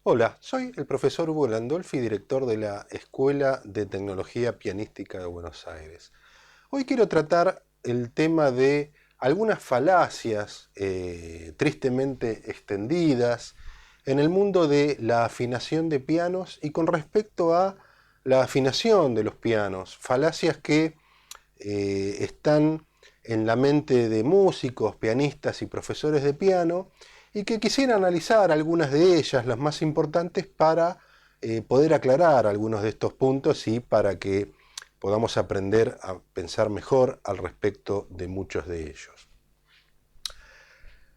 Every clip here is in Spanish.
Hola, soy el profesor Hugo Landolfi, director de la Escuela de Tecnología Pianística de Buenos Aires. Hoy quiero tratar el tema de algunas falacias tristemente extendidas en el mundo de la afinación de pianos y con respecto a la afinación de los pianos, falacias que están en la mente de músicos, pianistas y profesores de piano y que quisiera analizar algunas de ellas, las más importantes, para poder aclarar algunos de estos puntos y para que podamos aprender a pensar mejor al respecto de muchos de ellos.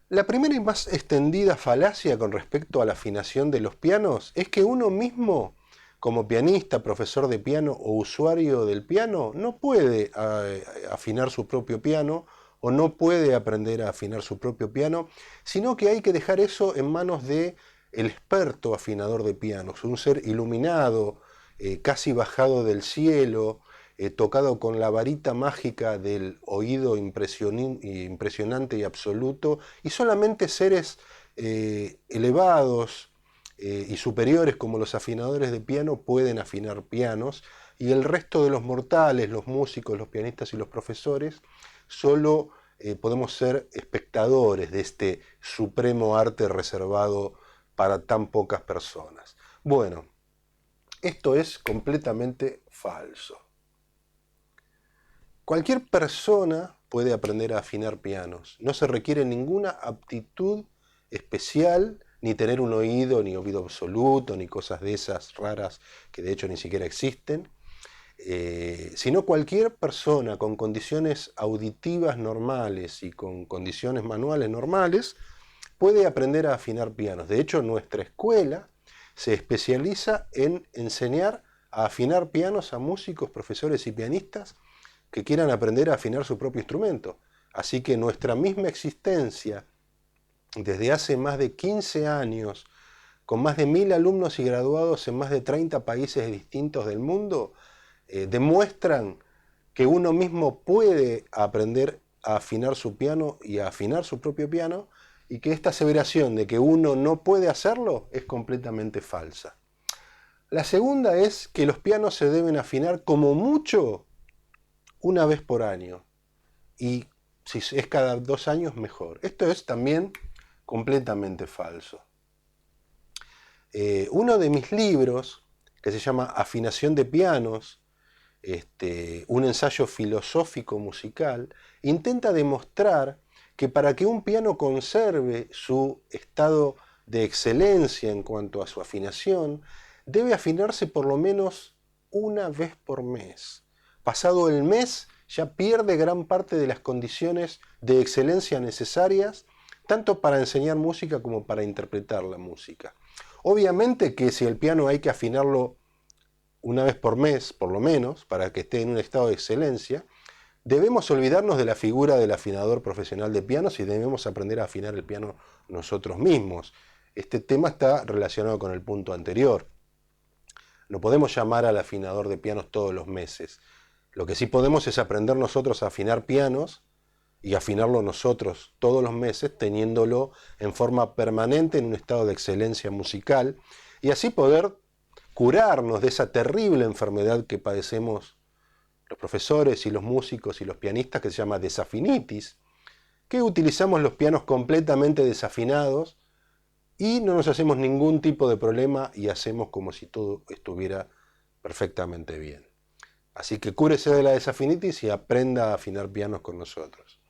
La primera y más extendida falacia con respecto a la afinación de los pianos es que uno mismo, como pianista, profesor de piano o usuario del piano, no puede afinar su propio piano o no puede aprender a afinar su propio piano, sino que hay que dejar eso en manos de el experto afinador de pianos, un ser iluminado, casi bajado del cielo, tocado con la varita mágica del oído impresionante y absoluto, y solamente seres elevados y superiores como los afinadores de piano pueden afinar pianos, y el resto de los mortales, los músicos, los pianistas y los profesores, solo podemos ser espectadores de este supremo arte reservado para tan pocas personas. Bueno, esto es completamente falso. Cualquier persona puede aprender a afinar pianos. No se requiere ninguna aptitud especial, ni tener un oído, ni oído absoluto, ni cosas de esas raras que de hecho ni siquiera existen. Sino cualquier persona con condiciones auditivas normales y con condiciones manuales normales puede aprender a afinar pianos. De hecho, nuestra escuela se especializa en enseñar a afinar pianos a músicos, profesores y pianistas que quieran aprender a afinar su propio instrumento. Así que nuestra misma existencia, desde hace más de 15 años, con más de 1000 alumnos y graduados en más de 30 países distintos del mundo, demuestran que uno mismo puede aprender a afinar su piano y a afinar su propio piano, y que esta aseveración de que uno no puede hacerlo es completamente falsa. La segunda es que los pianos se deben afinar como mucho una vez por año, y si es cada 2 años mejor. Esto es también completamente falso. Uno de mis libros, que se llama Afinación de pianos, un ensayo filosófico musical, intenta demostrar que para que un piano conserve su estado de excelencia en cuanto a su afinación, debe afinarse por lo menos una vez por mes. Pasado el mes, ya pierde gran parte de las condiciones de excelencia necesarias, tanto para enseñar música como para interpretar la música. Obviamente que si el piano hay que afinarlo una vez por mes, por lo menos, para que esté en un estado de excelencia, debemos olvidarnos de la figura del afinador profesional de pianos y debemos aprender a afinar el piano nosotros mismos. Este tema está relacionado con el punto anterior. No podemos llamar al afinador de pianos todos los meses. Lo que sí podemos es aprender nosotros a afinar pianos y afinarlo nosotros todos los meses, teniéndolo en forma permanente en un estado de excelencia musical, y así poder curarnos de esa terrible enfermedad que padecemos los profesores y los músicos y los pianistas, que se llama desafinitis, que utilizamos los pianos completamente desafinados y no nos hacemos ningún tipo de problema y hacemos como si todo estuviera perfectamente bien. Así que cúrese de la desafinitis y aprenda a afinar pianos con nosotros.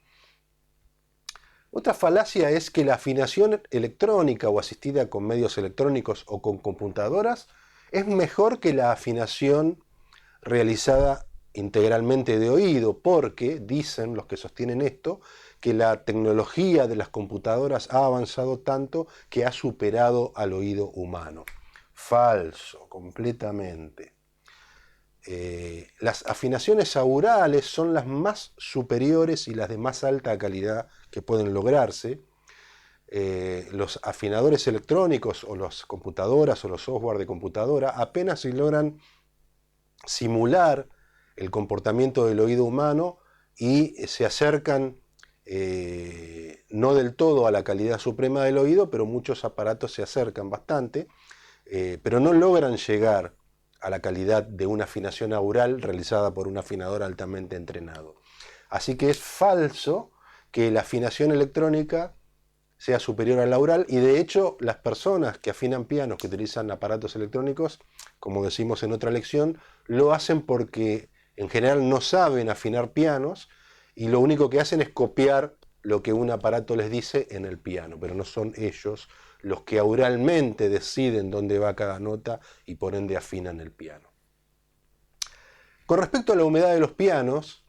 Otra falacia es que la afinación electrónica o asistida con medios electrónicos o con computadoras es mejor que la afinación realizada integralmente de oído, porque dicen los que sostienen esto que la tecnología de las computadoras ha avanzado tanto que ha superado al oído humano. Falso, completamente. Las afinaciones aurales son las más superiores y las de más alta calidad que pueden lograrse. Los afinadores electrónicos o las computadoras o los software de computadora apenas si logran simular el comportamiento del oído humano y se acercan no del todo a la calidad suprema del oído, pero muchos aparatos se acercan bastante. pero no logran llegar a la calidad de una afinación aural realizada por un afinador altamente entrenado. Así que es falso que la afinación electrónica sea superior al aural, y de hecho las personas que afinan pianos, que utilizan aparatos electrónicos, como decimos en otra lección, lo hacen porque en general no saben afinar pianos y lo único que hacen es copiar lo que un aparato les dice en el piano, pero no son ellos los que auralmente deciden dónde va cada nota y por ende afinan el piano. Con respecto a la humedad de los pianos,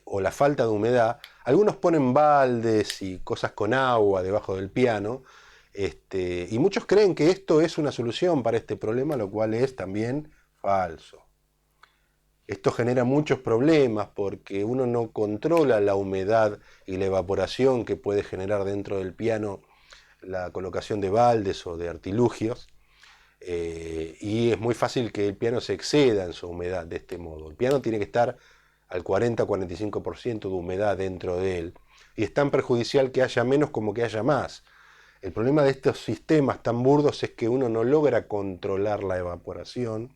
o la falta de humedad, algunos ponen baldes y cosas con agua debajo del piano, y muchos creen que esto es una solución para este problema, lo cual es también falso. Esto genera muchos problemas porque uno no controla la humedad y la evaporación que puede generar dentro del piano la colocación de baldes o de artilugios, y es muy fácil que el piano se exceda en su humedad de este modo. El piano tiene que estar al 40-45% de humedad dentro de él, y es tan perjudicial que haya menos como que haya más. El problema de estos sistemas tan burdos es que uno no logra controlar la evaporación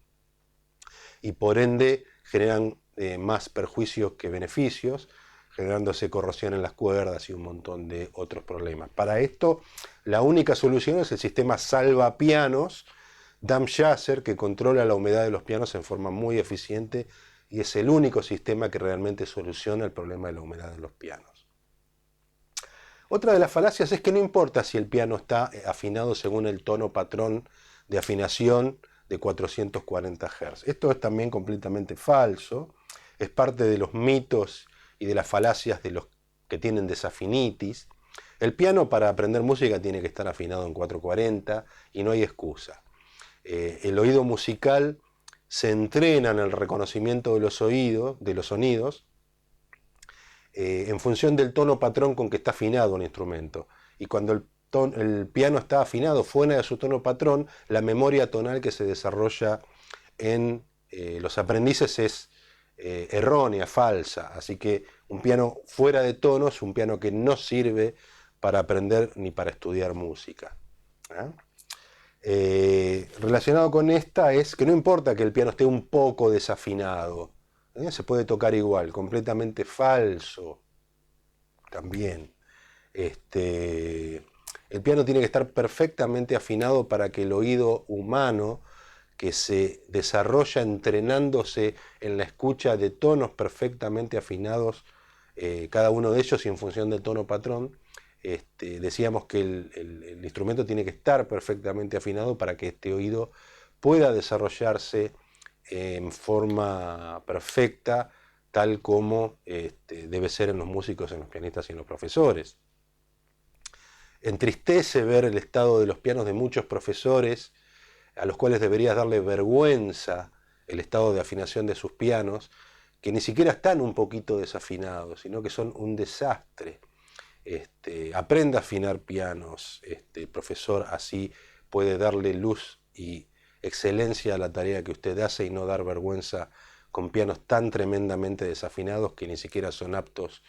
y por ende generan más perjuicios que beneficios, generándose corrosión en las cuerdas y un montón de otros problemas. Para esto, la única solución es el sistema salvapianos Damp-Chaser, que controla la humedad de los pianos en forma muy eficiente y es el único sistema que realmente soluciona el problema de la humedad de los pianos. Otra de las falacias es que no importa si el piano está afinado según el tono patrón de afinación de 440 Hz. Esto es también completamente falso, es parte de los mitos y de las falacias de los que tienen desafinitis. El piano para aprender música tiene que estar afinado en 440 y no hay excusa. El oído musical se entrena en el reconocimiento de los sonidos, en función del tono patrón con que está afinado un instrumento. Y cuando el piano está afinado fuera de su tono patrón, la memoria tonal que se desarrolla en los aprendices es errónea, falsa. Así que un piano fuera de tono es un piano que no sirve para aprender ni para estudiar música. Relacionado con esta es que no importa que el piano esté un poco desafinado, se puede tocar igual, completamente falso también. El piano tiene que estar perfectamente afinado para que el oído humano, que se desarrolla entrenándose en la escucha de tonos perfectamente afinados, cada uno de ellos y en función del tono patrón, decíamos que el instrumento tiene que estar perfectamente afinado para que este oído pueda desarrollarse en forma perfecta, tal como debe ser en los músicos, en los pianistas y en los profesores. Entristece ver el estado de los pianos de muchos profesores, a los cuales deberías darle vergüenza el estado de afinación de sus pianos, que ni siquiera están un poquito desafinados, sino que son un desastre. Aprenda a afinar pianos, profesor, así puede darle luz y excelencia a la tarea que usted hace y no dar vergüenza con pianos tan tremendamente desafinados que ni siquiera son aptos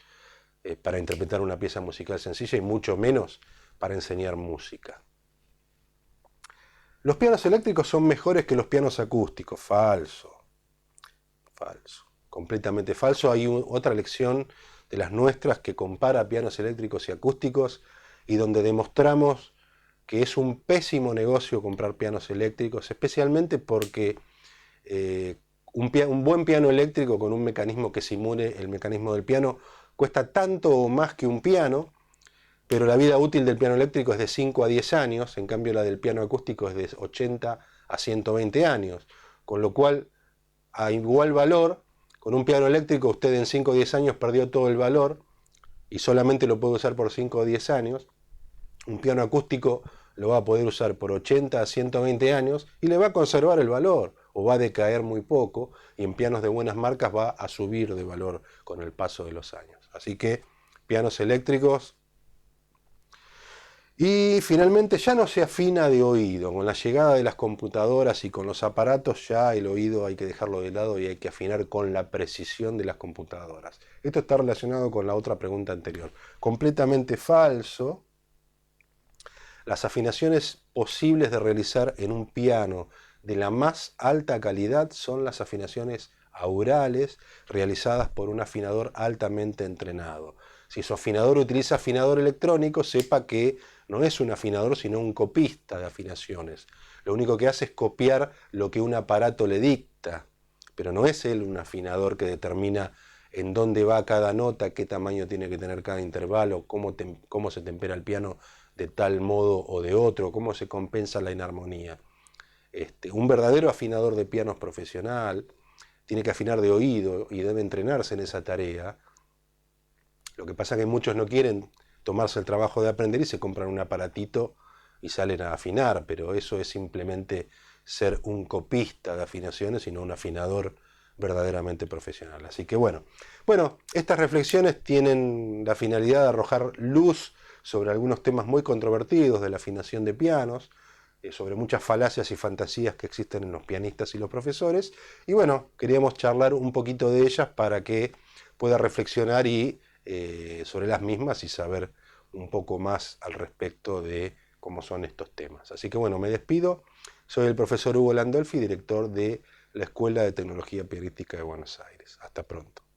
para interpretar una pieza musical sencilla y mucho menos para enseñar música. Los pianos eléctricos son mejores que los pianos acústicos. Falso. Falso. Completamente falso. Hay otra lección de las nuestras que compara pianos eléctricos y acústicos y donde demostramos que es un pésimo negocio comprar pianos eléctricos, especialmente porque un buen piano eléctrico con un mecanismo que simule el mecanismo del piano cuesta tanto o más que un piano, pero la vida útil del piano eléctrico es de 5 a 10 años, en cambio la del piano acústico es de 80 a 120 años, con lo cual a igual valor, con un piano eléctrico usted en 5 o 10 años perdió todo el valor y solamente lo puede usar por 5 o 10 años. Un piano acústico lo va a poder usar por 80 a 120 años y le va a conservar el valor o va a decaer muy poco, y en pianos de buenas marcas va a subir de valor con el paso de los años. Así que pianos eléctricos. Y finalmente ya no se afina de oído. Con la llegada de las computadoras y con los aparatos ya el oído hay que dejarlo de lado y hay que afinar con la precisión de las computadoras. Esto está relacionado con la otra pregunta anterior. Completamente falso. Las afinaciones posibles de realizar en un piano de la más alta calidad son las afinaciones aurales realizadas por un afinador altamente entrenado. Si su afinador utiliza afinador electrónico, sepa que no es un afinador sino un copista de afinaciones. Lo único que hace es copiar lo que un aparato le dicta, pero no es él un afinador que determina en dónde va cada nota, qué tamaño tiene que tener cada intervalo, cómo se tempera el piano de tal modo o de otro, cómo se compensa la inarmonía. Un verdadero afinador de pianos profesional tiene que afinar de oído y debe entrenarse en esa tarea. Lo que pasa es que muchos no quieren tomarse el trabajo de aprender y se compran un aparatito y salen a afinar, pero eso es simplemente ser un copista de afinaciones y no un afinador verdaderamente profesional. Así que bueno, estas reflexiones tienen la finalidad de arrojar luz sobre algunos temas muy controvertidos de la afinación de pianos, sobre muchas falacias y fantasías que existen en los pianistas y los profesores, y bueno, queríamos charlar un poquito de ellas para que pueda reflexionar sobre las mismas y saber un poco más al respecto de cómo son estos temas. Así que bueno, me despido. Soy el profesor Hugo Landolfi, director de la Escuela de Tecnología Pianística de Buenos Aires. Hasta pronto.